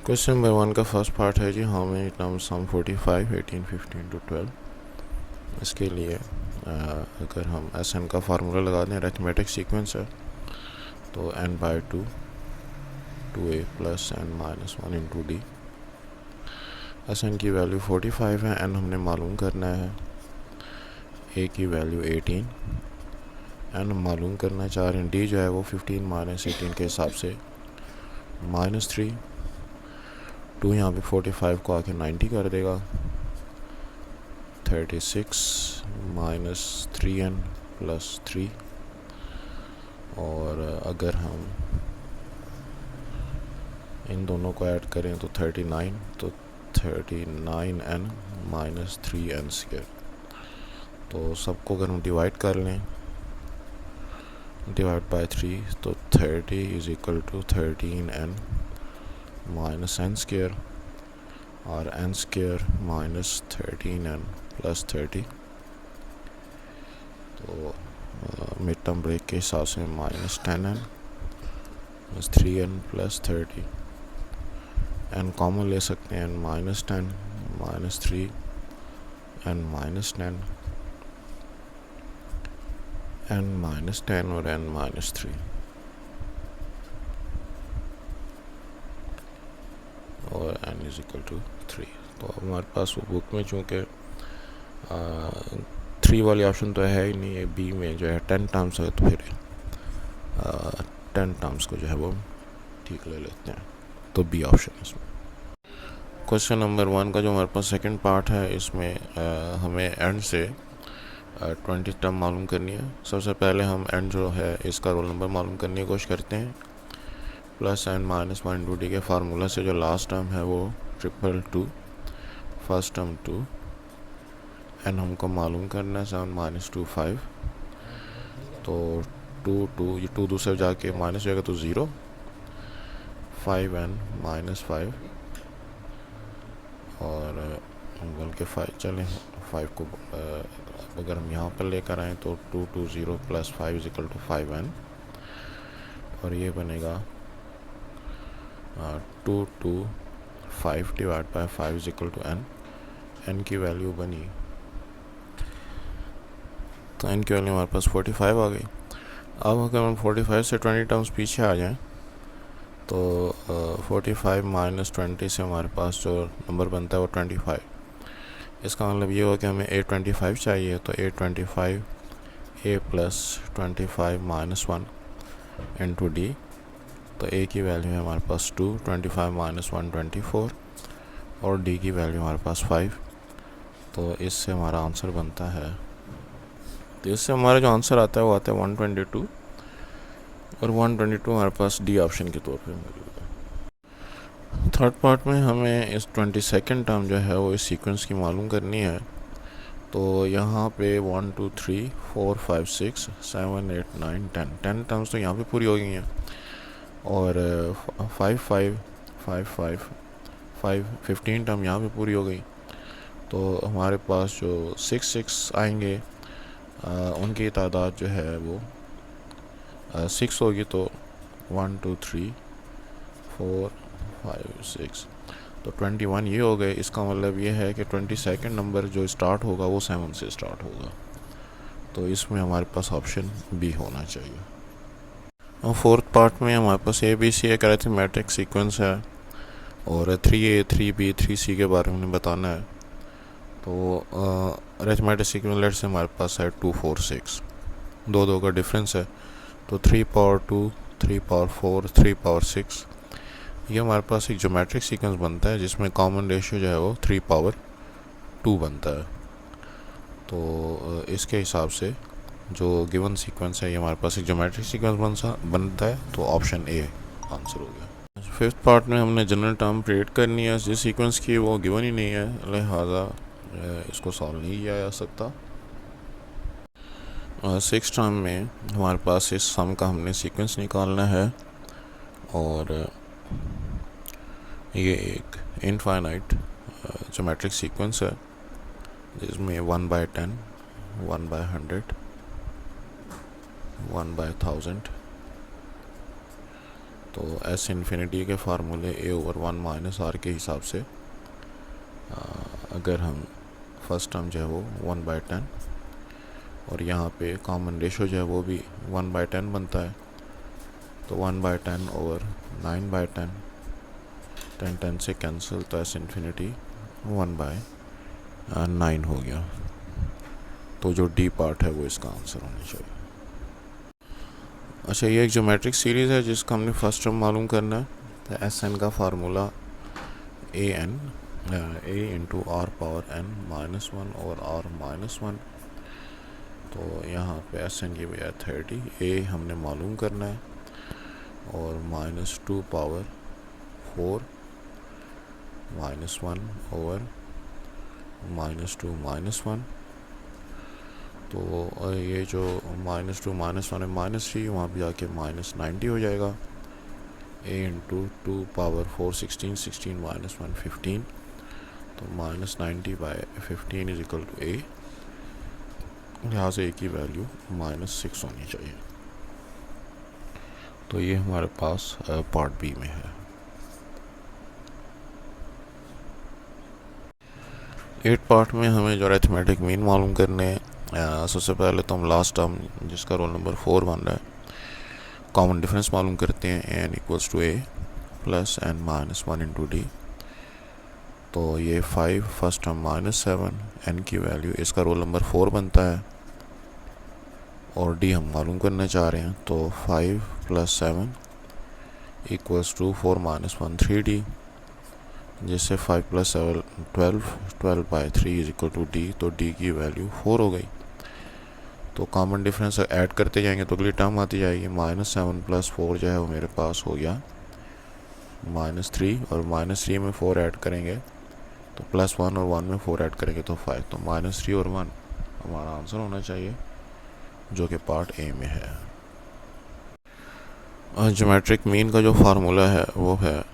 Question number 1 का first part है जी how many terms sum 45, 18, 15 to 12। इसके लिए अगर हम एस एन का फार्मूला लगा दें, अरिथमेटिक सीक्वेंस है तो n by 2 2a plus n minus 1 into d. S N की वैल्यू 45 है, n हमने मालूम करना है, a की वैल्यू 18, n मालूम करना चाह रहे हैं, d जो है वो 15 माइनस 18 के हिसाब से -3, 2 यहाँ पे 45 को आके 90 कर देगा, 36 माइनस 3n प्लस 3। और अगर हम इन दोनों को ऐड करें तो 39, तो 39n माइनस 3n स्क्वायर। तो सबको अगर हम डिवाइड कर लें, डिवाइड बाय 3, तो 30 is equal to 13n minus n square और n square minus 13n plus 30। तो मिड टर्म ब्रेक के हिसाब से minus 10n plus 3n plus 30, n common ले सकते हैं, n minus 10 minus 3 n minus 10 n minus 10 और n माइनस 3। और n इज इक्वल टू 3। तो हमारे पास वो बुक में चूँकि 3 वाली ऑप्शन तो है ही नहीं है, बी में जो है 10 टर्म्स है, तो फिर 10 टर्म्स को जो है वो ठीक ले लेते हैं, तो बी ऑप्शन इसमें। क्वेश्चन नंबर 1 का जो हमारे पास सेकंड पार्ट है, इसमें हमें एंड से 20 टर्म मालूम करनी है। सबसे पहले हम एंड जो है इसका रोल नंबर मालूम करने की कोशिश करते हैं, plus n minus 1 into D के फार्मूला से जो लास्ट टर्म है वो 222, फर्स्ट टर्म 2, n हमको मालूम करना है 7 माइनस 2 5, तो 2 ये 2 दूसरे जाके माइनस हो जाएगा तो 0, 5n माइनस 5 और बल्कि 5 चलें 5 को अगर हम यहाँ पर लेकर आएँ तो 220 plus 5 is equal to 5n, और ये बनेगा 225 divide by 5 is equal to n। n की वैल्यू बनी, तो n की वैल्यू हमारे पास 45 आ गई। अब अगर हम 45 से 20 टर्म्स पीछे आ जाएं तो 45 माइनस 20 से हमारे पास जो नंबर बनता है वो 25। इसका मतलब ये हो कि हमें a25 चाहिए, तो a25 a plus 25 minus 1 into d. तो a की वैल्यू है हमारे पास 2, 25 माइनस 1 24, और d की वैल्यू हमारे पास 5। तो इससे हमारा आंसर बनता है, तो इससे हमारा जो आंसर आता है वो आता है 122, और 122 हमारे पास डी ऑप्शन के तौर पे मौजूद है। थर्ड पार्ट में हमें इस 22nd टर्म जो है वो इस सीक्वेंस की मालूम करनी है। तो यहाँ पे 1 2 3 4 5 6 7 8 9 10 टर्म्स तो यहाँ पे पूरी हो गई हैं, और 5 5 5 5 5 15 टर्म यहाँ पे पूरी हो गई। तो हमारे पास जो 6 6 आएंगे उनकी तादाद जो है वो 6 होगी, तो 1 2 3 4 5 6, तो 21 ये हो गए। इसका मतलब ये है कि 22nd नंबर जो स्टार्ट होगा वो 7 से स्टार्ट होगा, तो इसमें हमारे पास ऑप्शन बी होना चाहिए। और फोर्थ पार्ट में हमारे पास ABC एक अरिथमेटिक सीक्वेंस है, और 3A 3B 3C के बारे में बताना है। तो अरिथमेटिक सीक्वेंस लेट से हमारे पास है 2 4 6, 2 का डिफरेंस है, तो 3 पावर 2 3 पावर 4 3 पावर 6, ये हमारे पास एक ज्योमेट्रिक सीक्वेंस बनता है जिसमें कॉमन रेशियो जो है वो 3 पावर 2 बनता है। तो इसके हिसाब से जो गिवन सीक्वेंस है ये हमारे पास एक ज्योमेट्रिक सीक्वेंस बनता है, तो ऑप्शन ए आंसर हो गया। फिफ्थ पार्ट में हमने जनरल टर्म क्रिएट करनी है, जिस सीक्वेंस की वो गिवन ही नहीं है, लिहाजा इसको सॉल्व नहीं किया जा सकता। सिक्स टर्म में हमारे पास इस सम का हमने सीक्वेंस निकालना है, और ये एक इनफाइनाइट ज्योमेट्रिक सीक्वेंस है जिसमें 1/10 1/100 1/1000 तो एस इन्फिनिटी के फार्मूले ए ओवर 1 माइनस आर के हिसाब से अगर हम फर्स्ट टर्म जो है वो 1/10 और यहाँ पे कॉमन रेशो जो है वो भी 1/10 बनता है, तो 1/10 ओवर 9/10, 10 से कैंसिल, तो एस इन्फिनिटी 1/9 हो गया। तो जो डी पार्ट है वो इसका आंसर होना चाहिए। अच्छा, ये एक ज्योमेट्रिक सीरीज़ है जिसका हमने फर्स्ट टर्म मालूम करना है। तो एस एन का formula a into r power n -1 और आर -1। तो यहाँ पे एस एन की बजाय 30, ए हमने मालूम करना है और -2 पावर 4 -1 ओवर -2 -1। तो ये जो -2 -1 है -3, वहाँ पे जाके -90 हो जाएगा। ए इंटू 2 पावर 4 16 16 -1 15, तो -90/15 इज इक्वल टू ए। यहाँ से ए की वैल्यू -6 होनी चाहिए। तो ये हमारे पास पार्ट बी में है। 8 पार्ट में हमें जो अरिथमेटिक मीन मालूम करने हैं। सबसे पहले तो हम लास्ट टर्म जिसका रोल नंबर 4 बन रहा है, कॉमन डिफरेंस मालूम करते हैं। N equals to A plus n -1 into d. तो ये 5 फर्स्ट टर्म -7, एन की वैल्यू, इसका रोल नंबर 4 बनता है और डी हम मालूम करना चाह रहे हैं। तो 5 + 7 इक्वल्स टू 4 -1 3D, जिससे 5 + 7 12, 12/3 इज इक्वल टू डी। तो डी की वैल्यू 4 हो गई। तो कॉमन डिफरेंस ऐड करते जाएंगे तो अगली टर्म आती जाएगी। -7 + 4 जो है वो मेरे पास हो गया -3, और -3 में 4 ऐड करेंगे तो +1, और 1 में 4 ऐड करेंगे तो 5। तो -3 और 1 हमारा आंसर होना चाहिए, जो कि पार्ट ए में है। ज्योमेट्रिक मीन का जो फार्मूला है वो है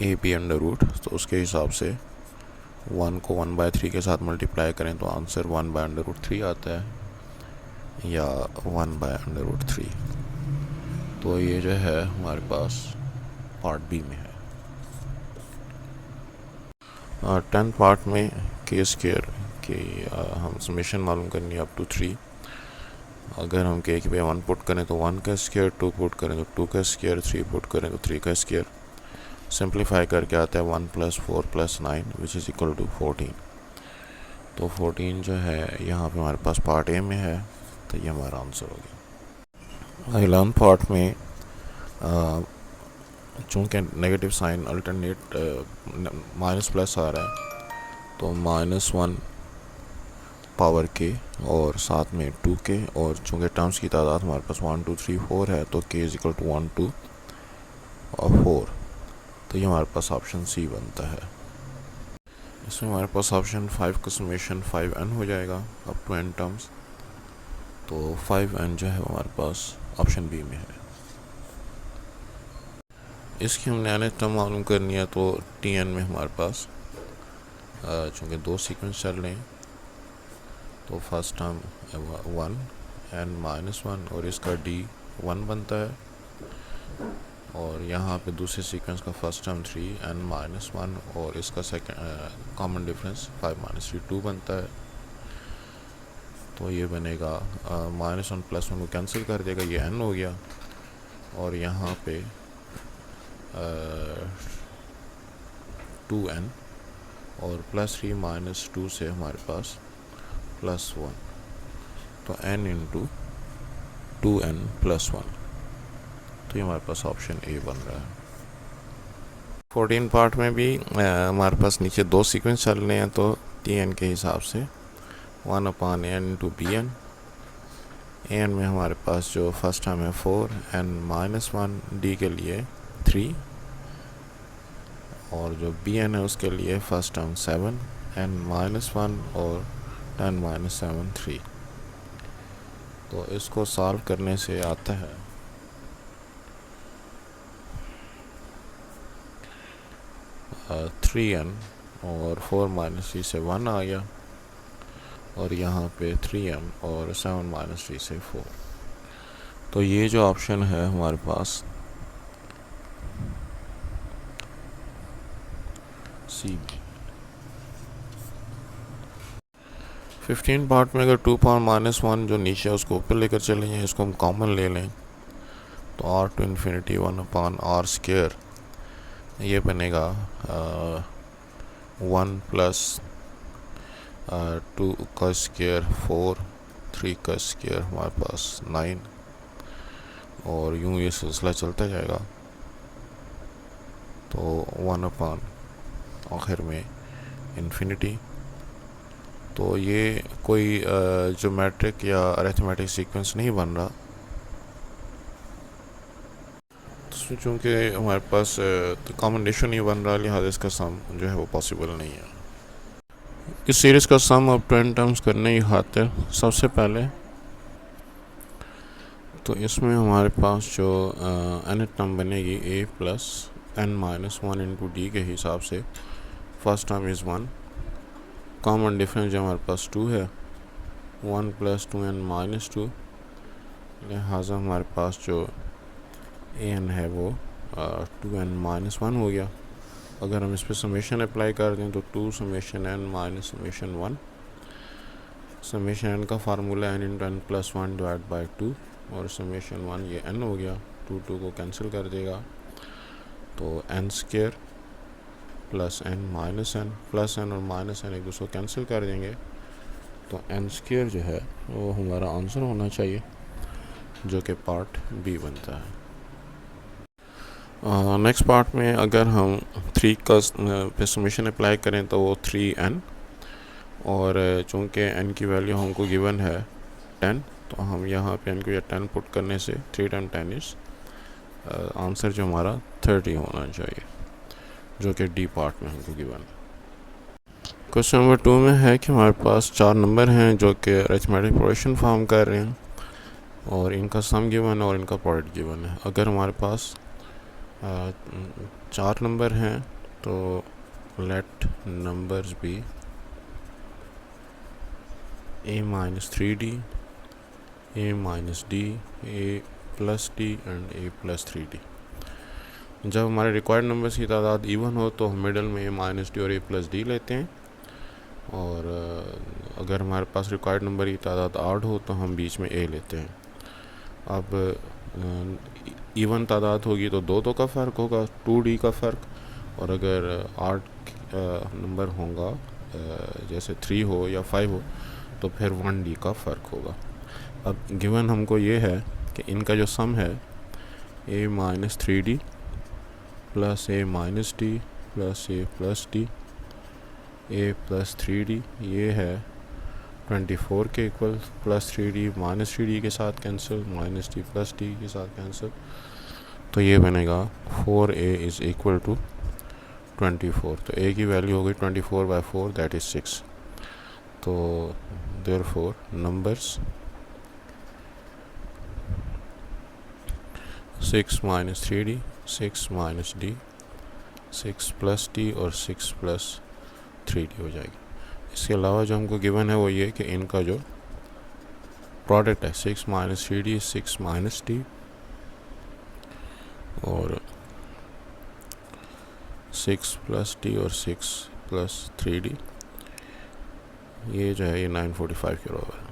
AB√। तो उसके हिसाब से 1 को 1/3 के साथ मल्टीप्लाई करें तो आंसर 1/√3 आता है, या 1/√3। तो ये जो है हमारे पास पार्ट बी में है। 10th पार्ट में के स्क्वायर की हम समेशन मालूम करनी है अप टू 3। अगर हम के पे 1 पुट करें तो 1 का स्क्वायर, 2 पुट करें तो 2 का स्क्वायर, 3 पुट करें तो 3 का स्क्वायर। सिंप्लीफाई करके आता है 1 + 4 + 9 विच इज़ इक्वल टू 14। तो 14 जो है यहाँ पे हमारे पास पार्ट ए में है, तो ये हमारा आंसर हो गया। 11th पार्ट में चूँकि नेगेटिव साइन अल्टरनेट माइनस+ आ रहा है, तो -1 पावर के और साथ में 2 के, और चूँकि टर्म्स की तादाद हमारे पास 1 2 3 4 है, तो के इज इक्वल टू 1 2 और 4। तो ये हमारे पास ऑप्शन सी बनता है। इसमें हमारे पास ऑप्शन 5 का समेशन 5n हो जाएगा अप टू n टर्म्स। तो 5n जो है हमारे पास ऑप्शन बी में है। इसकी हमने आने टर्म मालूम करनी है, तो tn में हमारे पास चूँकि 2 सीक्वेंस चल रहे हैं, तो फर्स्ट टर्म 1 n -1 और इसका d 1 बनता है, और यहाँ पे दूसरे सीक्वेंस का फर्स्ट टर्म 3 n -1 और इसका सेकंड कॉमन डिफरेंस 5 - 3 2 बनता है। तो ये बनेगा -1 + 1 को कैंसिल कर देगा, ये n हो गया, और यहाँ पे 2n और +3 - 2 से हमारे पास +1, तो n × 2n + 1। तो ये हमारे पास ऑप्शन ए बन रहा है। 14 पार्ट में भी हमारे पास नीचे 2 सीक्वेंस चल रहे हैं, तो tn के हिसाब से 1/n × bn। an में हमारे पास जो फर्स्ट टर्म है 4, n -1, d के लिए 3, और जो bn है उसके लिए फर्स्ट टर्म 7, n -1 और 10 - 7 3। तो इसको सॉल्व करने से आता है 3n, और 4 - 3 से 1 आ गया, और यहाँ पे 3m और 7 - 3 से 4। तो ये जो ऑप्शन है हमारे पास सी। 15 पार्ट में अगर 2 पावर माइनस 1 जो नीचे है उसको ऊपर लेकर चले जाएं, इसको हम कॉमन ले लें तो आर टू इन्फिनिटी 1/r², ये बनेगा 1 प्लस 2 का स्क्वायर 4, 3 का स्क्वायर हमारे पास 9, और यूं ये सिलसिला चलता जाएगा। तो 1 आखिर में इन्फिनिटी। तो ये कोई ज्योमेट्रिक या अरिथमेटिक सीक्वेंस नहीं बन रहा, तो चूँकि हमारे पास कॉम्बिनेशन नहीं बन रहा, लिहाजा इसका सम जो है वो पॉसिबल नहीं है। इस सीरीज़ का सम अब 10 टर्म्स करने की खातिर सबसे पहले तो इसमें हमारे पास जो nth टर्म बनेगी a plus n-1 into D के हिसाब से first term is 1, common difference जो हमारे पास 2 है, 1 प्लस 2n-2, लिहाजा हमारे पास जो an है वो 2n-1 हो गया। अगर हम इस पर समेशन अप्लाई कर दें तो 2 summation n minus summation 1, summation n का formula n into n plus 1 divide by 2, और समेशन 1 ये n हो गया, 2 को कैंसिल कर देगा, तो n² plus n minus n, plus n और माइनस n एक दूसरे को कैंसिल कर देंगे, तो n² जो है वो हमारा आंसर होना चाहिए, जो कि पार्ट बी बनता है। नेक्स्ट पार्ट में अगर हम 3 का पे समेशन अप्लाई करें तो वो 3n, और चूँकि n की वैल्यू हमको गिवन है 10, तो हम यहाँ पे n को 10 पुट करने से 3 टाइम 10 इज़ आंसर जो हमारा 30 होना चाहिए, जो कि डी पार्ट में हमको गिवन है। क्वेश्चन नंबर 2 में है कि हमारे पास 4 नंबर हैं जो कि अरिथमेटिक प्रोग्रेशन फॉर्म कर रहे हैं, और इनका सम गिवन है और इनका प्रोडक्ट गिवन है। अगर हमारे पास 4 नंबर हैं तो let numbers be a minus 3d, a minus d, a plus d and a plus 3d। जब हमारे रिक्वायर्ड नंबर्स की तादाद इवन हो तो हम मिडल में a माइनस डी और a प्लस डी लेते हैं, और अगर हमारे पास रिक्वायर्ड नंबर की तादाद आड हो तो हम बीच में a लेते हैं। अब इवन तादाद होगी तो 2 का फ़र्क होगा, 2d का फ़र्क, और अगर आड नंबर होगा जैसे 3 हो या 5 हो तो फिर 1d का फ़र्क होगा। अब गिवन हमको ये है कि इनका जो सम है a minus 3d plus a minus D plus a plus D, a plus 3d, ये है 24 के equal, plus 3d minus 3d के साथ cancel, minus D plus D के साथ कैंसिल, तो ये बनेगा 4a इज़ इक्वल टू 24। तो a की वैल्यू हो गई 24/4 दैट इज़ 6। तो therefore numbers 6 minus 3d, 6 minus d, 6 plus d और 6 प्लस 3d हो जाएगी। इसके अलावा जो हमको गिवन है वो ये कि इनका जो प्रोडक्ट है 6 माइनस 3d 6 माइनस d, और 6 प्लस d और 6 प्लस 3d, ये जो है ये 945 के बराबर है।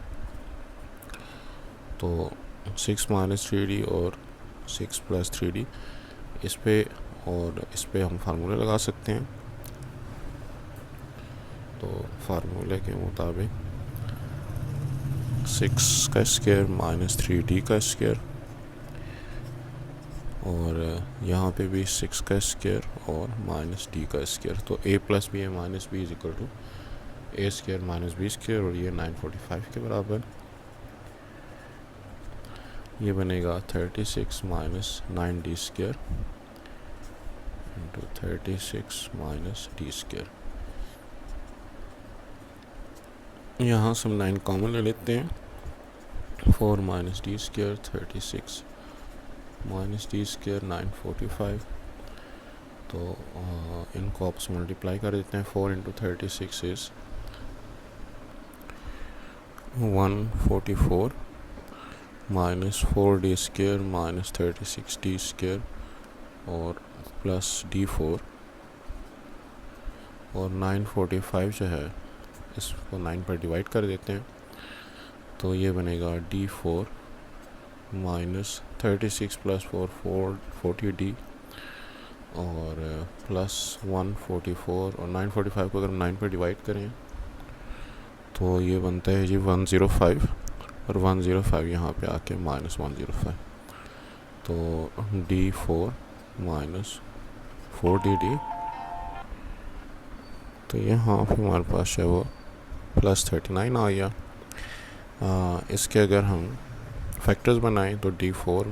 तो 6 माइनस 3d और 6 प्लस 3d इस पे और इस पे हम फार्मूले लगा सकते हैं। तो फार्मूले के मुताबिक 6 का स्क्वायर माइनस 3d का स्क्वायर, और यहाँ पे भी 6 का स्क्वायर और माइनस d का स्क्वायर, तो a plus b a minus b is equal to a square minus b square, और ये 945 के बराबर। ये बनेगा 36 minus 9d square into 36 minus d square. यहाँ से हम 9 कॉमन ले लेते हैं, 4 minus d square 36 minus d square 945, तो इनको आपस में मल्टीप्लाई कर देते हैं। 4 इंटू 36 इज़ 144, -4d² -36d² और प्लस d4 और 945 जो है इसको 9 पर डिवाइड कर देते हैं तो ये बनेगा d4 -36 + 4 40d और प्लस 144 और 945 को अगर 9 पर डिवाइड करें तो ये बनता है जी 105 और 105 यहाँ पे आके -105 तो d4 -4dd तो यहाँ पे हमारे पास है वो +39 आ गया। इसके अगर हम फैक्टर्स बनाएं तो d4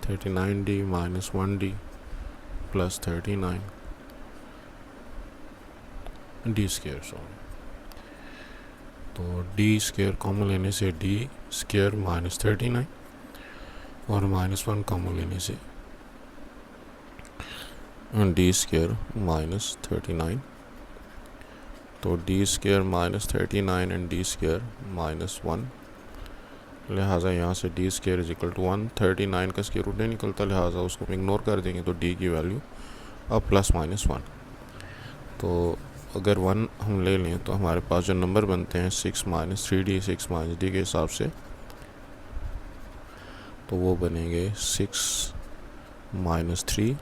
-39d -1d +39 d² तो d² कॉमन लेने से d² -39 और -1 कॉमन लेने से d² -39 तो d² -39 एंड d² -1 लिहाजा यहाँ से d² = 1 39 का स्क्वायर रूट नहीं निकलता लिहाजा उसको हम इग्नोर कर देंगे तो d की वैल्यू अब +-1 तो अगर 1 हम ले लें तो हमारे पास जो नंबर बनते हैं 6 -3d 6 -d के हिसाब से तो वो बनेंगे 6 -3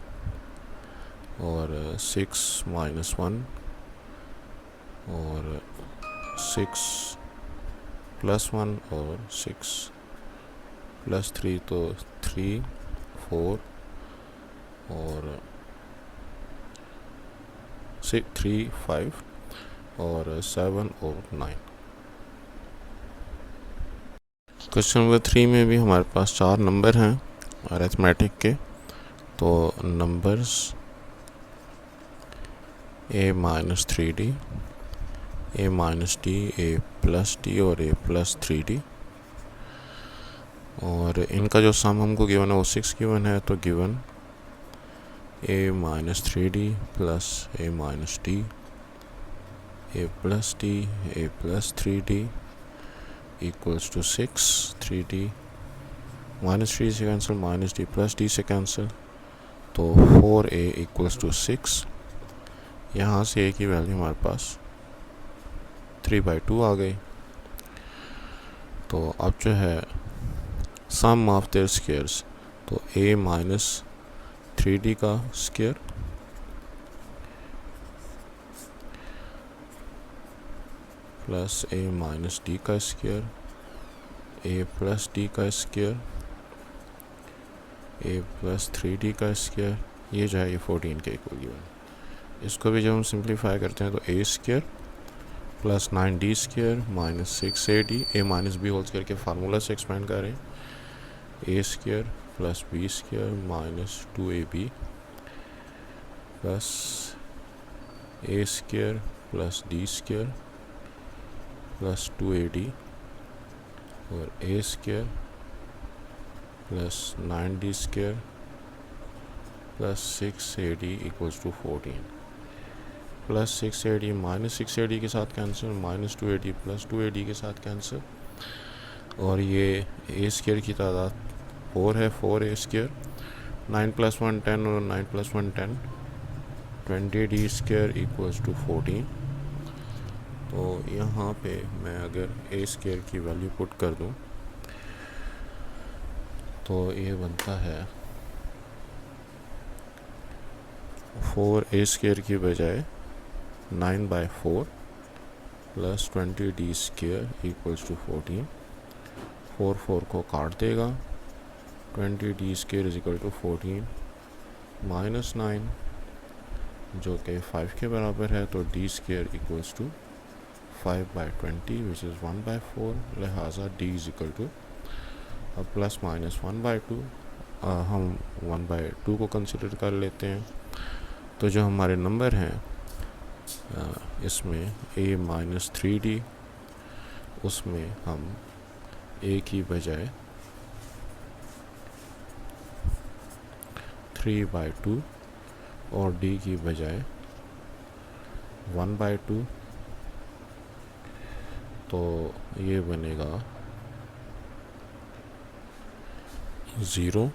और 6 -1 और 6 +1 और 6 +3 तो 3 4 और 6 3 5 और 7 और 9। क्वेश्चन नंबर 3 में भी हमारे पास 4 नंबर हैं अरिथमेटिक के तो numbers a -3d a -d a +d और a +3d और इनका जो सम हमको गिवन है वो 6 गिवन है तो given a -3d + a -d a +d a +3d equals to 6 3d -3 से कैंसिल -d +d से कैंसिल तो 4a equals to 6 यहाँ से a की वैल्यू हमारे पास 3/2 आ गई। तो अब जो है सम ऑफ देयर स्क्वायर्स तो a -3d का स्क्वायर प्लस a -d का स्क्वायर a +d का स्क्वायर a +3d का स्क्वायर ये जो है ये 14 के इक्वल गिवन। इसको भी जब हम सिंप्लीफाई करते हैं तो a² + 9d² -6ad a - b whole square के फार्मूला से एक्सपेंड करें a² + b² -2ab plus a² + d² + 2ad और a² + 9d² + 6ad = 14 plus 6ad -6ad के साथ कैंसिल -2ad + 2ad के साथ कैंसिल और ये a² की तादाद 4 है 4a², 9 + 1 10 और 9 + 1 10 20d² = 14। तो यहाँ पे मैं अगर a² की वैल्यू पुट कर दूँ तो ये बनता है 4a² की बजाय 9/4 + 20d² = 14 4 4 को काट देगा 20d² = 14 -9 जो कि 5 के बराबर है तो d² = 5/20 विच इज़ 1/4 लिहाजा d = अब ±1/2 हम 1/2 को कंसिडर कर लेते हैं। तो जो हमारे नंबर हैं इसमें a -3d उसमें हम a की बजाय 3/2 और d की बजाय 1/2 तो ये बनेगा 0,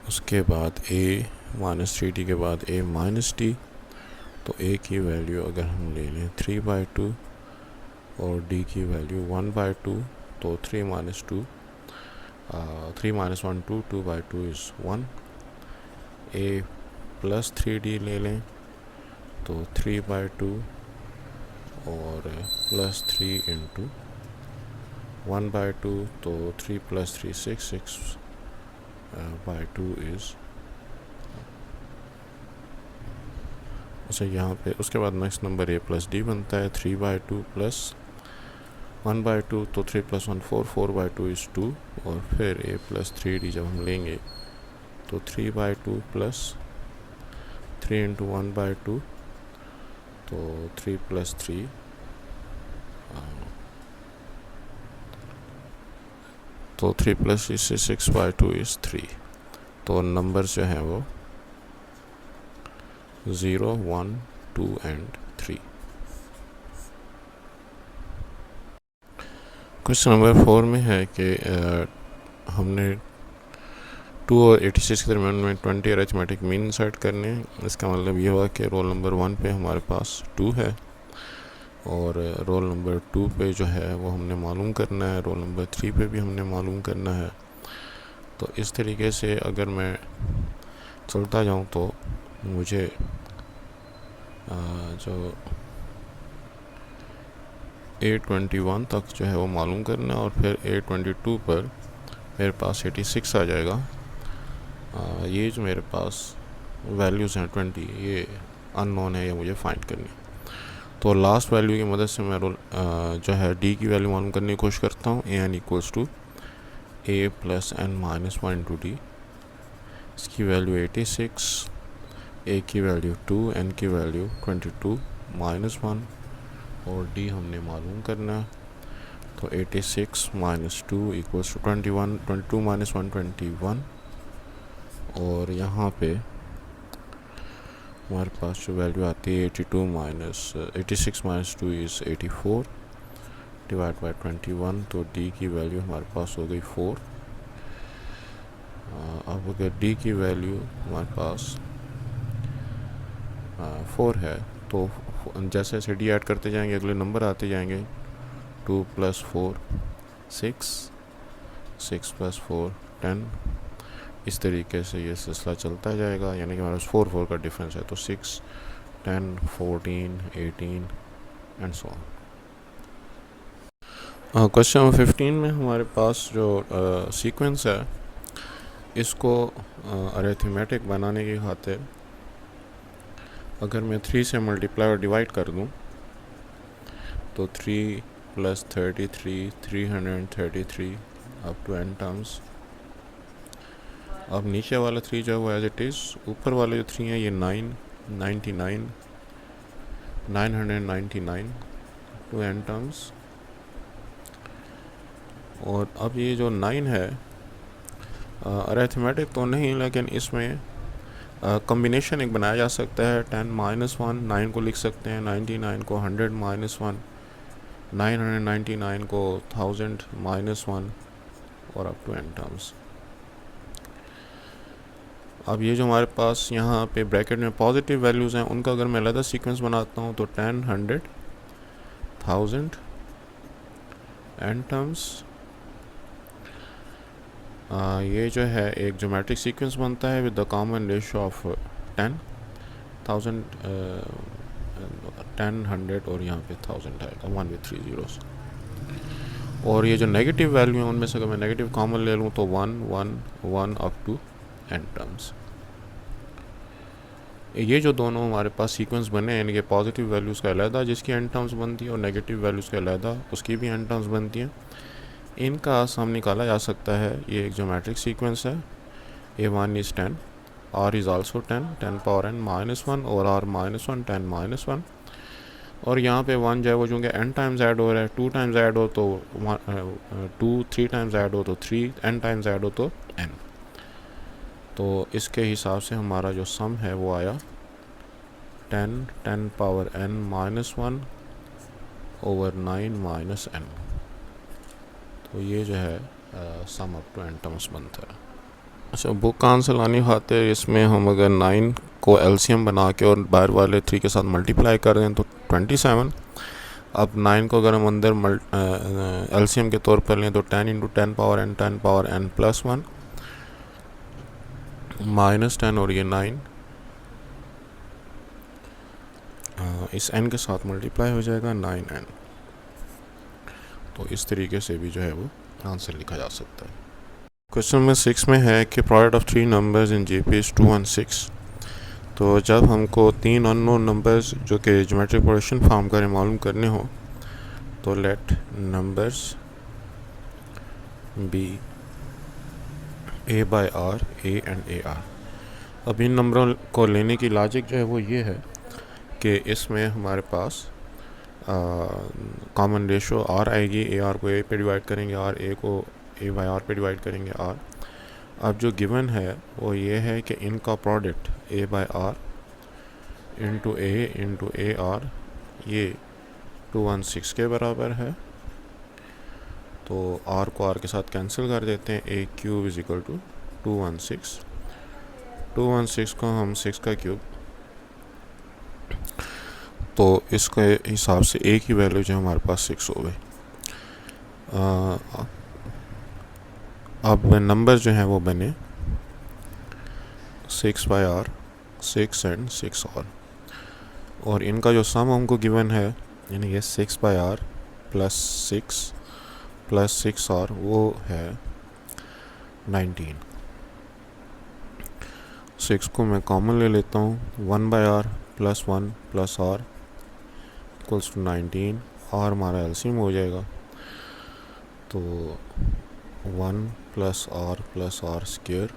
उसके बाद a माइनस 3t के बाद a माइनस टी, तो a की वैल्यू अगर हम ले लें 3/2 और d की वैल्यू 1/2, तो 3 minus 2 3 minus 1 2, 2/2 is 1। a plus 3d ले लें तो 3/2 और प्लस 3 इंटू 1/2, तो 3 प्लस 3 6, 6/2 इज़। अच्छा, यहाँ पे उसके बाद next number a plus d बनता है 3/2 प्लस 1/2, तो 3 प्लस 1 4, 4/2 इज़ 2, और फिर a प्लस 3d जब हम लेंगे तो 3/2 प्लस 3 इंटू 1/2, तो 3 प्लस 3 तो 3 प्लस 3 से 6/2 इज़ 3। तो नंबर जो हैं वो 0, 1, 2 एंड 3। क्वेश्चन नंबर 4 में है कि हमने 2 और 86 के दरमियान में 20 अरिथमेटिक मीन इंसर्ट करने हैं। इसका मतलब ये हुआ कि रोल नंबर 1 पे हमारे पास 2 है और रोल नंबर 2 पे जो है वो हमने मालूम करना है, रोल नंबर 3 पे भी हमने मालूम करना है। तो इस तरीके से अगर मैं चलता जाऊँ तो मुझे जो A21 तक जो है वो मालूम करना है, और फिर A22 पर मेरे पास 86 आ जाएगा। ये जो मेरे पास वैल्यूज़ हैं 20, ये अननोन है, ये मुझे फाइंड करनी है। तो लास्ट वैल्यू की मदद से मैं जो है डी की वैल्यू मालूम करने की कोशिश करता हूँ। A N equals to A plus N minus 1 into D. इसकी वैल्यू 86, ए की वैल्यू 2, एन की वैल्यू 22 माइनस 1, और डी हमने मालूम करना है। तो 86 माइनस 2 इक्वल्स टू 21, 22 माइनस 1 21, और यहाँ पे हमारे पास जो वैल्यू आती है 86 माइनस 2 इज़ 84 डिवाइड बाई 21, तो डी की वैल्यू हमारे पास हो गई 4। अब अगर डी की वैल्यू हमारे पास 4 है, तो जैसे जैसे डी ऐड करते जाएंगे अगले नंबर आते जाएंगे। 2 प्लस 4 6, 6 प्लस 4 10, इस तरीके से ये सिलसिला चलता जाएगा, यानी कि हमारे पास 4 4 का डिफरेंस है। तो 6, 10, 14, 18 and so on. Question number 15 में हमारे पास जो सीक्वेंस है, इसको अरिथमेटिक बनाने की खातिर अगर मैं 3 से मल्टीप्लाई और डिवाइड कर दूं, तो 3 plus 33 333 up to n terms. अब नीचे वाला 3 जो है वो एज इट इज़, ऊपर वाले जो 3 हैं ये 999 999 टू n टर्म्स। और अब ये जो 9 है अरिथमेटिक तो नहीं, लेकिन इसमें कॉम्बिनेशन एक बनाया जा सकता है। 10 माइनस 1 9 को लिख सकते हैं, 99 को 100 माइनस 1, 999 को 1000 माइनस 1, और अप टू n टर्म्स। अब ये जो हमारे पास यहाँ पे ब्रैकेट में पॉजिटिव वैल्यूज़ हैं, उनका अगर मैं अलग सीक्वेंस बनाता हूँ तो 10 100 1000 n टर्म्स। ये जो है एक ज्योमेट्रिक सीक्वेंस बनता है with the common ratio of 10 1000 10 100 और यहाँ पे 1000 आएगा 1 with 3 zeros। और ये जो नेगेटिव वैल्यू है उनमें से अगर मैं नेगेटिव कॉमन ले लूँ तो 1 1 1 अप टू n टर्म्स। ये जो दोनों हमारे पास सीक्वेंस बने हैं, यानी कि पॉजिटिव वैल्यूज़ का अलहदा जिसकी n टर्म्स बनती है और नेगेटिव वैल्यूज़ का अलहदा उसकी भी n टर्म्स बनती हैं, इनका सम निकाला जा सकता है। ये एक ज्योमेट्रिक सीक्वेंस है। A1 is 10, R is also 10, 10 power n minus 1, और R माइनस 1 10 माइनस 1, और यहाँ पे 1 जो है वो चूँकि n टाइम्स ऐड हो रहा है, 2 टाइम्स ऐड हो तो 2, 3 टाइम्स ऐड हो तो 3, n टाइम्स ऐड हो तो n। तो इसके हिसाब से हमारा जो सम है वो आया 10 10 power n minus 1 over 9 minus n। तो ये जो है sum up to n terms बनता है। अच्छा, बुक का आंसर लाने खातिर इसमें हम अगर 9 को एलसीएम बना के और बाहर वाले 3 के साथ मल्टीप्लाई कर दें तो 27। अब 9 को अगर हम अंदर एलसीएम के तौर पर लें तो 10 into 10 power n plus 1 minus 10 और ये 9 इस n के साथ मल्टीप्लाई हो जाएगा 9n। तो इस तरीके से भी जो है वो आंसर लिखा जा सकता है। क्वेश्चन नंबर 6 में है कि product of 3 numbers in GP is 2 and 6। तो जब हमको 3 अननोन नंबर्स जो कि ज्योमेट्रिक प्रोग्रेशन फॉर्म करें मालूम करने हो तो let numbers be a by r, a and a r। अब इन नंबरों को लेने की लॉजिक जो है वो ये है कि इसमें हमारे पास कॉमन रेशो r आएगी, ए आर को a पे डिवाइड करेंगे, r a को a by r पे डिवाइड करेंगे r। अब जो गिवन है वो ये है कि इनका product a by r into a r ये 2 1 6 के बराबर है। तो r को r के साथ कैंसिल कर देते हैं, a cube is equal to 2 1 6। 2 1 6 को हम 6 का क्यूब, तो इसके हिसाब से a की वैल्यू जो हमारे पास 6 हो गई। अब नंबर जो है वो बने 6 by r, 6 and 6 और इनका जो सम हमको गिवन है यानी ये 6 by r प्लस 6 r वो है 19। 6 को मैं कॉमन ले लेता हूँ, 1 by r plus 1 plus r equals to 19। r हमारा एलसीएम हो जाएगा तो 1 प्लस r स्क्वायर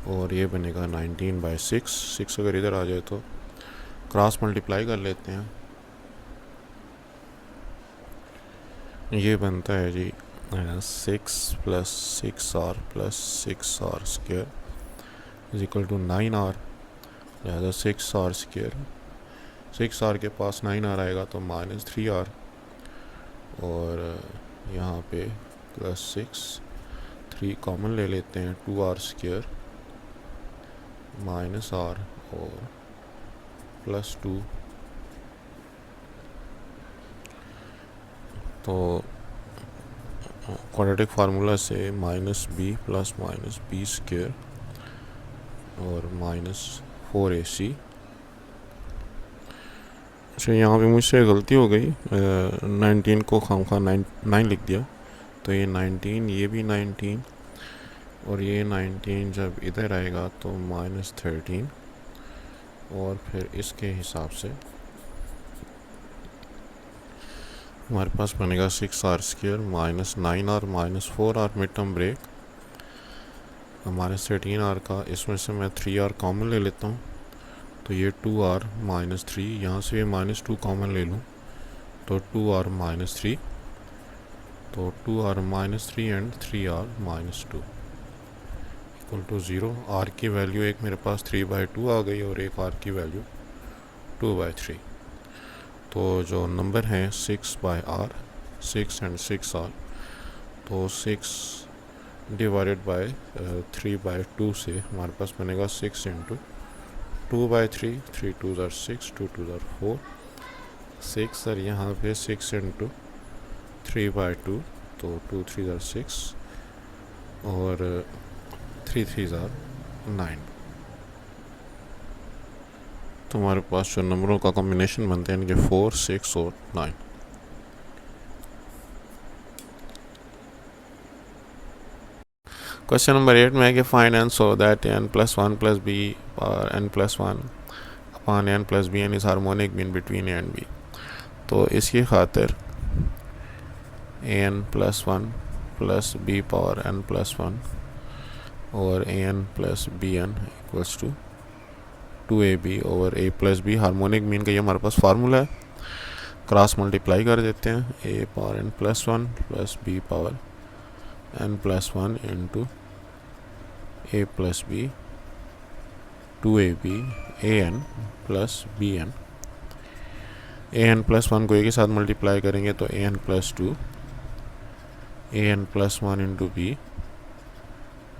और ये बनेगा 19 by 6 अगर इधर आ जाए तो क्रॉस मल्टीप्लाई कर लेते हैं। ये बनता है जी 6 plus 6r plus 6r square is equal to 9r। लिहाजा 6r स्क्वायर, 6r के पास 9r आएगा तो माइनस 3r और यहाँ पे प्लस 3 कॉमन ले लेते हैं, 2r स्क्वायर माइनस r और प्लस 2। तो क्वाड्रेटिक फार्मूला से minus b plus minus b square और माइनस 4ac। अच्छा, यहाँ पे मुझसे गलती हो गई, 19 को खामखा 9 लिख दिया। तो ये 19, ये भी 19 और ये 19 जब इधर आएगा तो माइनस 13 और फिर इसके हिसाब से हमारे पास बनेगा 6r square minus 9r minus 4r mid term break हमारे 13r का। इसमें से मैं 3r कॉमन ले लेता हूँ तो ये 2r माइनस 3, यहाँ से माइनस 2 कॉमन ले लूँ तो 2r माइनस 3, तो 2r minus 3 and 3r minus 2 equal to 0। r की वैल्यू एक मेरे पास 3/2 आ गई और एक r की वैल्यू 2/3। तो जो नंबर हैं 6 by r, 6 and 6r, तो 6 डिवाइडेड बाय 3/2 से हमारे पास बनेगा 6 into 2/3, 3 2s are 6, 2 2s are 4, 6 और यहाँ पे 6 इंटू 3/2 तो 2 3s are 6 और 3 3s are 9। तो हमारे पास जो नंबरों का कॉम्बिनेशन बनते हैं इनके 4 6 और 9। क्वेश्चन नंबर 8 में है कि find n so that n plus 1 plus b और n plus 1 upon n plus b n is harmonic mean between a and b. तो इसकी खातिर an plus 1 plus b power n plus 1 और an plus b n equals to 2ab over a plus b. Harmonic mean का ये हमारे पास formula है, cross multiply कर देते हैं, a power n plus 1 plus b power n plus 1 into a plus B 2ab an plus bn A N plus one को A के साथ मल्टीप्लाई करेंगे तो A N plus two, A N plus one into B,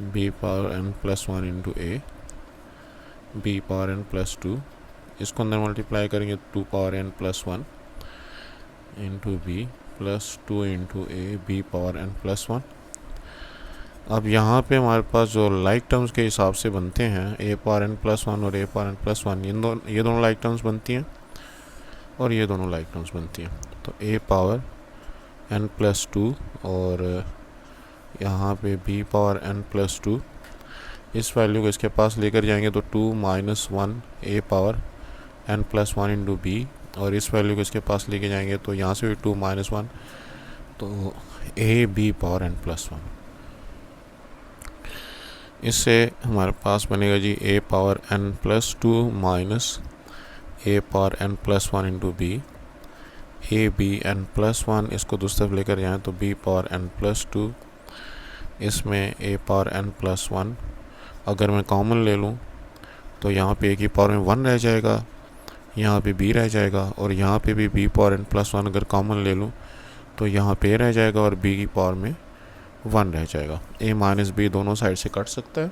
B power N plus one into A, B power N plus two, इसको अंदर multiply करेंगे 2 power N plus one into B plus 2 into A, B power N plus one. अब यहाँ पे हमारे पास जो like terms के हिसाब से बनते हैं, ए पावर एन प्लस वन और ए पावर एन प्लस वन, ये दोनों लाइक टर्म्स बनती हैं और ये दोनों लाइक टर्म्स बनती हैं। तो A power N plus two और यहाँ पे B power N plus two, इस वैल्यू को इसके पास लेकर जाएंगे तो 2 minus one A power N plus one into B, और इस वैल्यू को इसके पास लेके जाएंगे तो यहाँ से भी 2 माइनस वन, तो A B power N plus one. इससे हमारे पास बनेगा जी A power N plus two minus A power N plus one into B, A B N plus one, इसको दूसरी तरफ लेकर जाएँ तो B power N plus two, इसमें A power N plus one अगर मैं कॉमन ले लूँ तो यहाँ पे ए की पावर में 1 रह जाएगा, यहाँ पे b रह जाएगा, और यहाँ पे भी b power n plus one अगर कॉमन ले लूँ तो यहाँ पे रह जाएगा और b की पावर में 1 रह जाएगा। a माइनस बी दोनों साइड से कट सकता है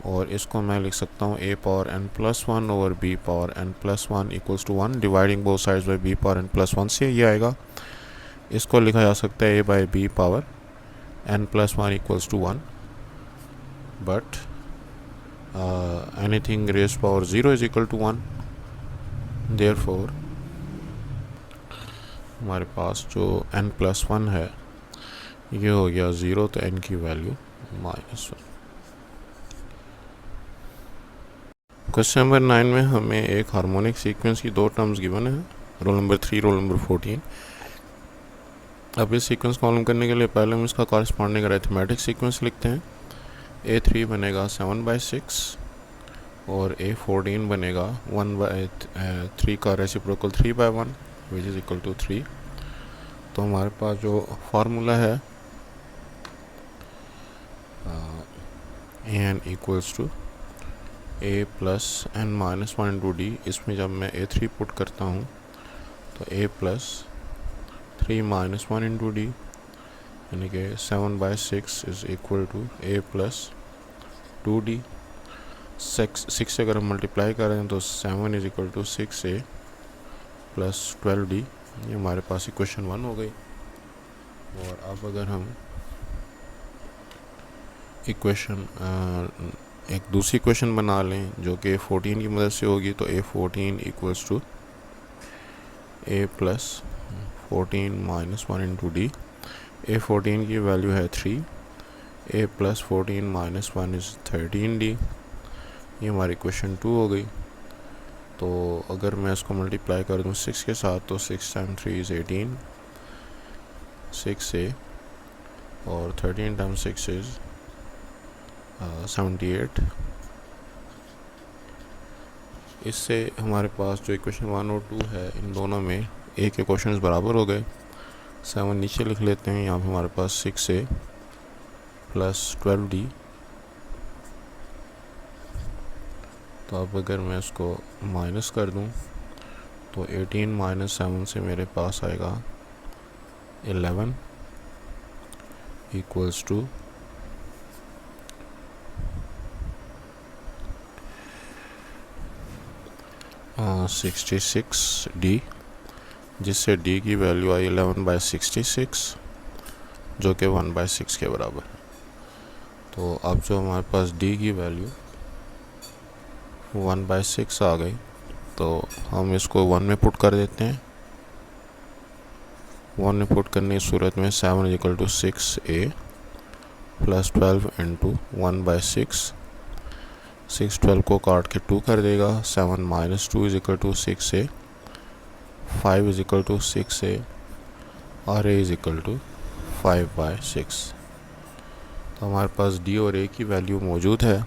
और इसको मैं लिख सकता हूँ a power n plus one over b power n plus one equals to 1, dividing both sides by b power n plus one से ये आएगा। इसको लिखा जा सकता है a बाई b power n plus one equals to 1, but anything raise power 0 is equal to 1। Therefore हमारे पास जो n प्लस वन है ये हो गया 0, तो n की वैल्यू -1। क्वेश्चन नंबर 9 में हमें एक हार्मोनिक सीक्वेंस की 2 टर्म्स गिवन है, रोल नंबर 3, रोल नंबर 14। अब इस सीक्वेंस को मालूम करने के लिए पहले हम इसका कॉरस्पॉन्डिंग अरिथमेटिक सीक्वेंस लिखते हैं। A3 बनेगा 7/6 और A14 बनेगा 1/3 का reciprocal 3/1 which is equal to 3। तो हमारे पास जो फार्मूला है an equals to a plus n minus one into d, इसमें जब मैं A3 पुट करता हूँ तो a plus 3 minus one into d, यानी कि 7/6 is equal to a plus 2d। 6 से अगर हम मल्टीप्लाई करें तो 7 is equal to 6a plus 12d, ये हमारे पास इक्वेशन 1 हो गई। और अब अगर हम इक्वेशन एक दूसरी इक्वेशन बना लें जो कि A14 की मदद से होगी, तो A14 equals to a plus 14 minus one into d. A14 की वैल्यू है 3, a plus 14 minus one is 13d, ये हमारी इक्वेशन 2 हो गई। तो अगर मैं इसको मल्टीप्लाई कर दूँ 6 के साथ तो 6 टाइम्स 3 इज़ 18, 6a, और 13 टाइम्स 6 इज़ 78। इससे हमारे पास जो इक्वेशन 1 और 2 है, इन दोनों में a के क्वेश्चंस बराबर हो गए। 7 नीचे लिख लेते हैं, यहाँ पे हमारे पास 6a प्लस 12d। तो अब अगर मैं इसको माइनस कर दूं तो 18 माइनस 7 से मेरे पास आएगा 11 इक्वल्स टू 66d, जिससे d की वैल्यू आई 11/66 जो कि 1/6 के बराबर है। तो अब जो हमारे पास d की वैल्यू 1/6 आ गई, तो हम इसको 1 में पुट कर देते हैं। 1 में पुट करने की सूरत में 7 is equal to 6a plus 12 into 1/6। 6 12 को काट के 2 कर देगा। 7 minus 2 is equal to 6a, 5 is equal to 6a, और a इज इक्वल टू 5/6। तो हमारे पास d और a की वैल्यू मौजूद है।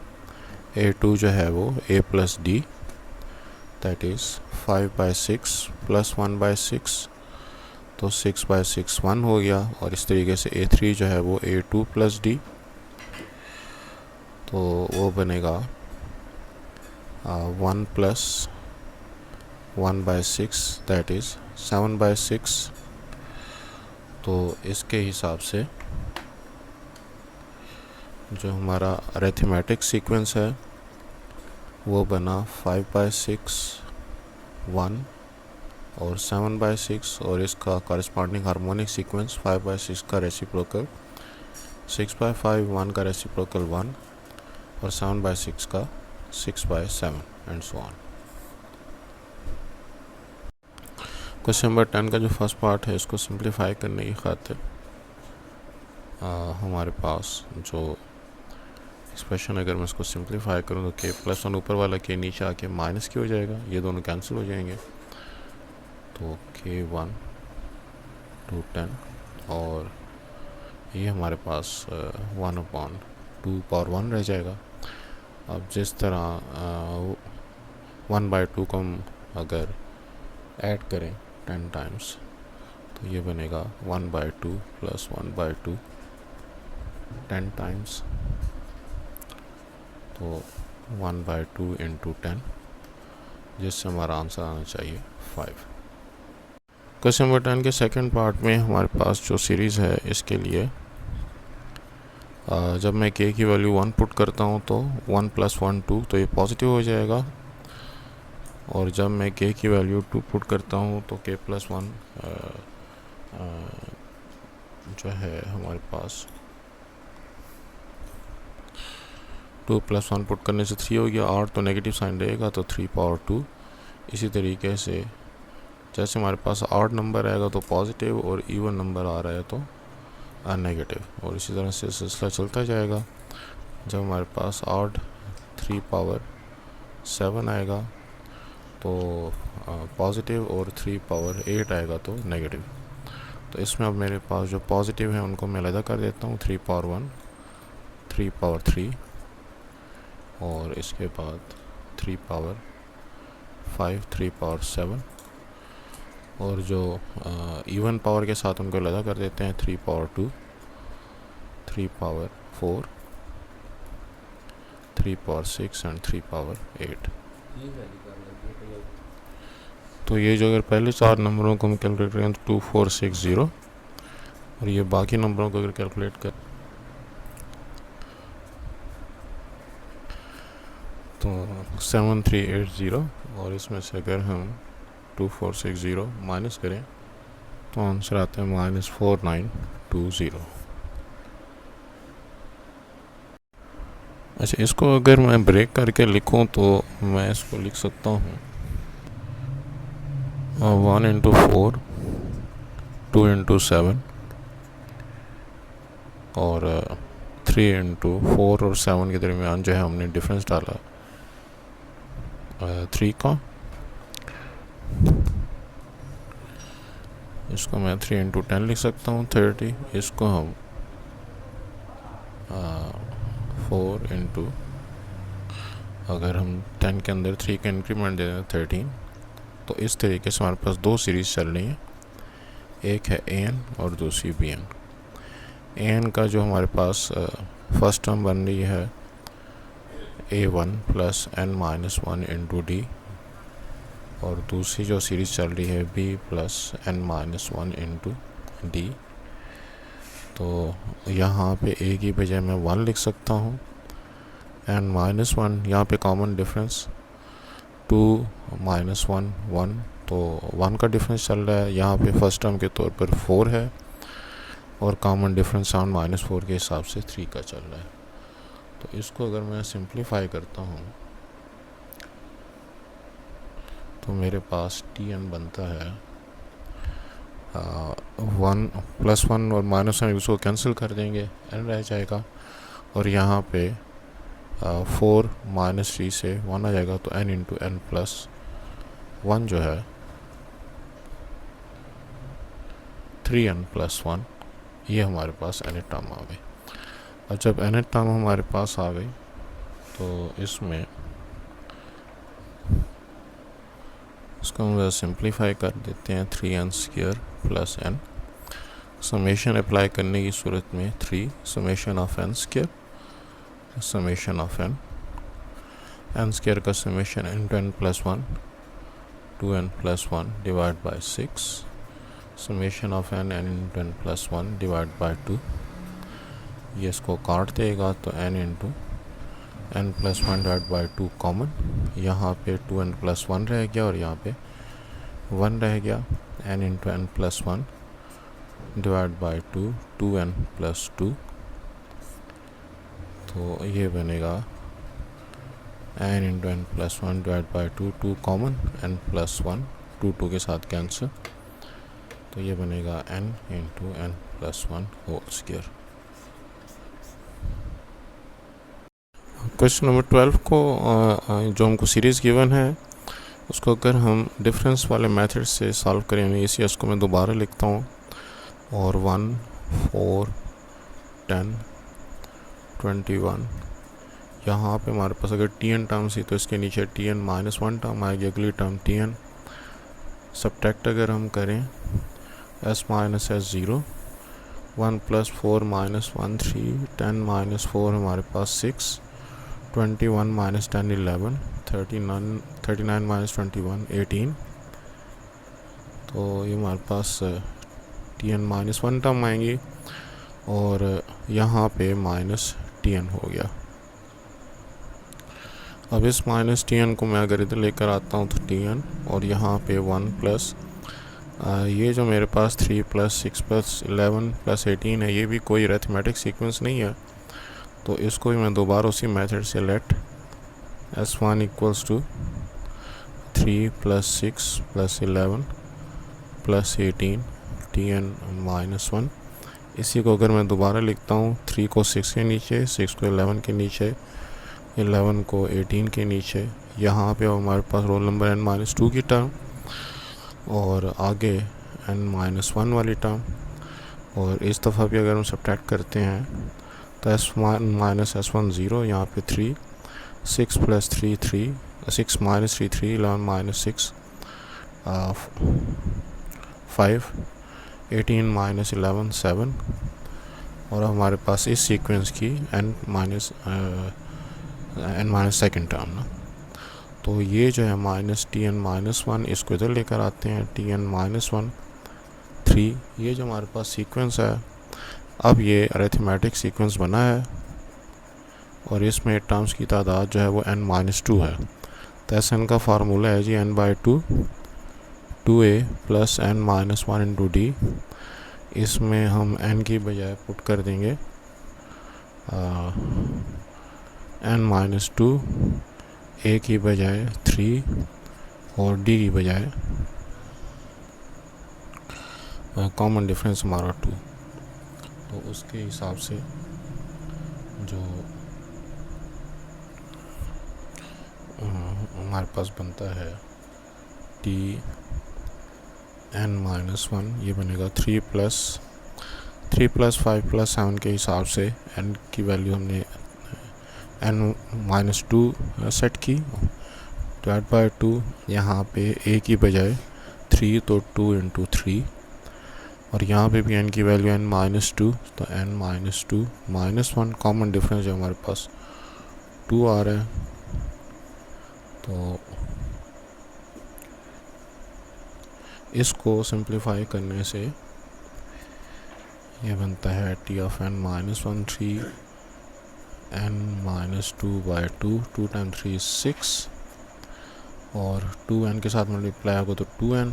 a2 जो है वो a plus d, that is 5/6 plus 1/6, तो 6/6 1 हो गया। और इस तरीके से a3 जो है वो a2 प्लस डी, तो वो बनेगा 1 प्लस 1/6 दैट इज़ 7/6। तो इसके हिसाब से जो हमारा अरिथमेटिक सीक्वेंस है वो बना 5/6 1 और 7/6, और इसका कॉरेस्पॉन्डिंग हार्मोनिक सीक्वेंस 5/6 का रेसिप्रोकल 6/5, 1 का रेसिप्रोकल 1 और 7/6 का 6/7 and so on. Question number 10 का जो फर्स्ट पार्ट है इसको सिंप्लीफाई करने की खातिर हमारे पास जो एक्सप्रेशन, अगर मैं इसको सिंप्लीफाई करूँ तो k+1 ऊपर वाला k नीचे आके माइनस k हो जाएगा, ये दोनों कैंसिल हो जाएंगे। तो k1 to 10 और ये हमारे पास 1/2 रह जाएगा। अब जिस तरह 1/2 को हम अगर ऐड करें 10 टाइम्स तो ये बनेगा 1/2 + 1/2 10 टाइम्स, तो 1/2 × 10, जिससे हमारा आंसर आना चाहिए 5। क्वेश्चन नंबर 10 के सेकंड पार्ट में हमारे पास जो सीरीज़ है इसके लिए जब मैं k की वैल्यू 1 पुट करता हूँ तो 1 + 1 2, तो ये पॉजिटिव हो जाएगा। और जब मैं k की वैल्यू 2 पुट करता हूँ तो k+1 जो है हमारे पास 2 + 1 पुट करने से 3 हो गया, और तो नेगेटिव साइन रहेगा तो 3/2। इसी तरीके से जैसे हमारे पास ऑड नंबर आएगा तो पॉजिटिव और इवन नंबर आ रहा है तो नेगेटिव, और इसी तरह से सिलसिला चलता जाएगा। जब हमारे पास ऑड 3/7 आएगा तो पॉजिटिव, और 3/8 आएगा तो नेगेटिव। तो इसमें अब मेरे पास जो पॉजिटिव है उनको मैं अलग कर देता हूँ, 3/1, 3/3 और इसके बाद 3/5, 3/7, और जो इवन पावर के साथ उनको अलग कर देते हैं 3/2, 3/4, 3/6 एंड 3/8। तो ये जो अगर पहले 4 नंबरों को हम कैलकुलेट करें तो 2460, और ये बाकी नंबरों को अगर कैलकुलेट कर तो 7380, और इसमें से अगर हम 2460 माइनस करें तो आंसर आता है -4920। अच्छा, इसको अगर मैं ब्रेक करके लिखूं तो मैं इसको लिख सकता हूँ 1 × 4, 2 × 7 और 3 × 4 और 7 के दरमियान जो है हमने डिफरेंस डाला 3 का। इसको मैं 3 × 10 लिख सकता हूँ 30। इसको हम 4 × अगर हम 10 के अंदर 3 का इंक्रीमेंट दे दें 13। तो इस तरीके से हमारे पास दो सीरीज़ चल रही हैं, एक है an और दूसरी bn। an का जो हमारे पास फर्स्ट टर्म बन रही है a1 + n-1 × d, और दूसरी जो सीरीज़ चल रही है b + n-1 × d। तो यहाँ पे a की बजाय मैं 1 लिख सकता हूँ, n-1 यहाँ पे कॉमन डिफरेंस 2 - 1 1, तो 1 का डिफरेंस चल रहा है। यहाँ पे फर्स्ट टर्म के तौर पर 4 है और कॉमन डिफरेंस -4 के हिसाब से 3 का चल रहा है। तो इसको अगर मैं सिंप्लीफाई करता हूँ तो मेरे पास Tn बनता है 1 + 1 और -1 उसको कैंसिल कर देंगे, n रह जाएगा, और यहाँ पे 4 - 3 से 1 आ जाएगा, तो n × n + 1 जो है 3n + 1, ये हमारे पास nth टर्म आ गई। और जब nth टर्म हमारे पास आ गई तो इसमें इसको हम सिंप्लीफाई कर देते हैं 3n² + n। समेशन अप्लाई करने की सूरत में 3 σn² summation of n, n² का summation n × n + 1 2n plus 1 divided by 6 summation of n into n plus 1 divided by 2. ये इसको काट देगा तो n into n plus 1 divide by 2 common, यहाँ पे 2n प्लस 1 रह गया और यहाँ पे 1 रह गया। n into n plus 1 divide by 2 2n plus 2, तो ये बनेगा n into n plus 1 divide by 2 common, n plus 1 2 के साथ कैंसिल, तो ये बनेगा n into n plus 1 whole square. Question number 12 को जो हमको सीरीज़ गिवन है उसको अगर हम डिफरेंस वाले मेथड से सॉल्व करेंगे, इसी इसको मैं दोबारा लिखता हूँ, और 1 4 10 21, यहाँ पे हमारे पास अगर tn टर्म्स थी तो इसके नीचे tn माइनस 1 टर्म आएगी, अगली टर्म tn। सब्ट्रैक्ट अगर हम करें s minus s 0, 1 plus 4 minus 1 3, 10 minus 4 हमारे पास 6, 21 माइनस 10 11, 39 माइनस 21 18, तो ये हमारे पास tn माइनस 1 टर्म आएंगी और यहाँ पे माइनस tn हो गया। अब इस माइनस tn को मैं अगर इधर लेकर आता हूँ तो tn, और यहाँ पे 1 प्लस ये जो मेरे पास 3 प्लस 6 प्लस 11 प्लस 18 है, ये भी कोई अरिथमेटिक सीक्वेंस नहीं है, तो इसको भी मैं दोबारा उसी मेथड से let s1 equals to 3 plus 6 plus 11 plus 18 tn minus 1, इसी को अगर मैं दोबारा लिखता हूँ 3 को 6 के नीचे, 6 को 11 के नीचे, 11 को 18 के नीचे, यहाँ पे हमारे पास रोल नंबर n माइनस 2 की टर्म और आगे n माइनस 1 वाली टर्म, और इस दफ़ा भी अगर हम सब्ट्रैक्ट करते हैं तो s1 माइनस s1 0, यहाँ पे 3, 6 प्लस 3 3, 6 माइनस 3 3, 11 माइनस 6 5, 18 माइनस 11 7, और हमारे पास इस सीक्वेंस की n माइनस सेकेंड टर्म ना, तो ये जो है माइनस tn माइनस 1, इसको इधर लेकर आते हैं tn माइनस 1 3, ये जो हमारे पास सीक्वेंस है, अब ये अरिथमेटिक सीक्वेंस बना है और इसमें टर्म्स की तादाद जो है वो n माइनस 2 है, तो Sn का फार्मूला है जी n by 2 2a plus n minus 1 into d, इसमें हम n की बजाय पुट कर देंगे n माइनस 2, a की बजाय 3 और d की बजाय कॉमन डिफरेंस हमारा 2, तो उसके हिसाब से जो हमारे पास बनता है tn माइनस 1, ये बनेगा 3 प्लस 5 प्लस 7 के हिसाब से n की वैल्यू हमने n माइनस 2 सेट की, डिवाइड बाई 2, यहाँ पे a की बजाय 3 तो 2 इंटू 3, और यहाँ पे भी n की वैल्यू n माइनस 2, तो n minus 2 minus 1, common difference जो हमारे पास 2 आ रहा है, तो इसको सिंप्लीफाई करने से ये बनता है t of n minus 1 3 n minus 2 by 2, 2 time 3 6, और 2n के साथ मल्टीप्लाई होगा तो 2n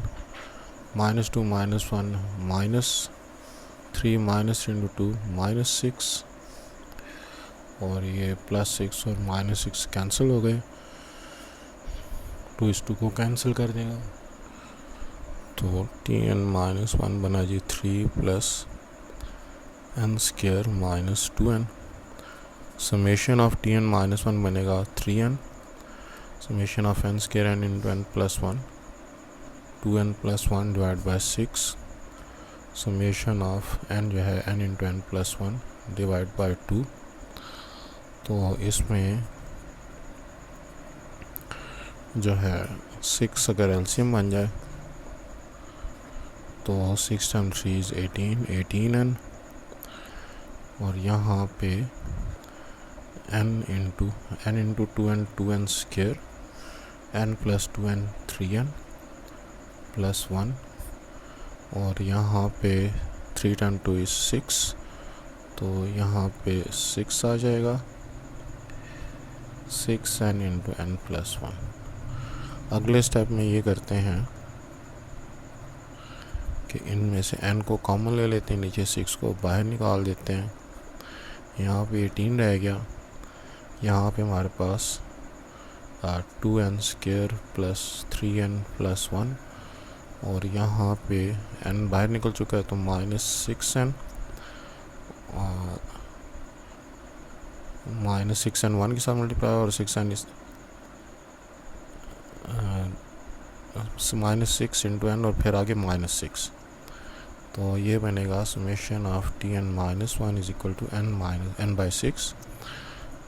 minus 2 minus 1 minus 3 minus 3 into 2 minus 6, और ये प्लस 6 और माइनस 6 कैंसिल हो गए, 2 इस 2 को कैंसिल कर देगा, तो tn माइनस 1 बना जी 3 plus n square minus 2n, summation of tn minus 1 बनेगा 3n, summation of n square n into n plus 1 2n plus 1 divide by 6, summation of n जो है n into n plus 1 divide by 2, तो इसमें जो है 6 अगर LCM बन जाए तो 6 टाइम 3 इज़ 18n, और यहाँ पे n into 2n 2n square n plus 2n 3n, plus 1 और यहाँ पे 3 टाइम 2 इज़ 6, तो यहाँ पे 6 आ जाएगा, 6n इंटू n प्लस 1। अगले स्टेप में ये करते हैं कि इनमें से n को कॉमन ले लेते हैं, नीचे 6 को बाहर निकाल देते हैं। यहाँ पे 18 रह गया, यहाँ पे हमारे पास 2n square plus 3n plus 1 और यहाँ पे n बाहर निकल चुका है तो -6n, -6n 1 के साथ मल्टीप्लाई और 6n -6 इंटू n और फिर आगे -6, तो ये बनेगा summation of tn minus 1 is equal to n by 6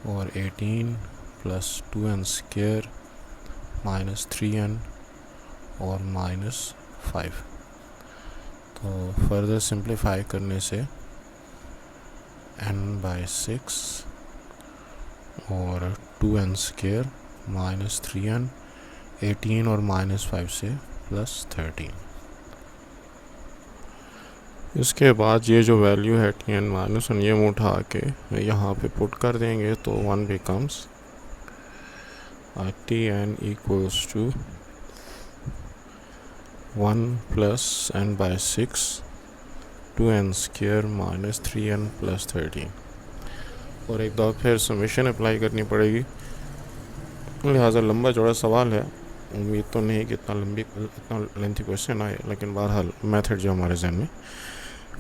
और 18 plus 2n square minus 3n और -5। तो फर्दर सिंप्लीफाई करने से n बाई 6 और 2n स्क्वायर माइनस 3n, 18 और -5 से प्लस 13। इसके बाद ये जो वैल्यू है tn माइनस 1 ये उठा के यहाँ पे पुट कर देंगे तो 1 becomes tn equals to 1 plus n by 6 2n square minus 3n plus 13। और एक दफ़ा फिर समेशन अप्लाई करनी पड़ेगी, लिहाजा लंबा चौड़ा सवाल है। उम्मीद तो नहीं कि इतना लेंथी क्वेश्चन आए, लेकिन बहरहाल मेथड जो हमारे जहन में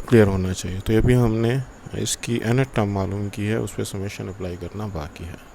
क्लियर होना चाहिए। तो ये भी हमने इसकी nth टर्म मालूम की है, उस पर समेशन अप्लाई करना बाकी है।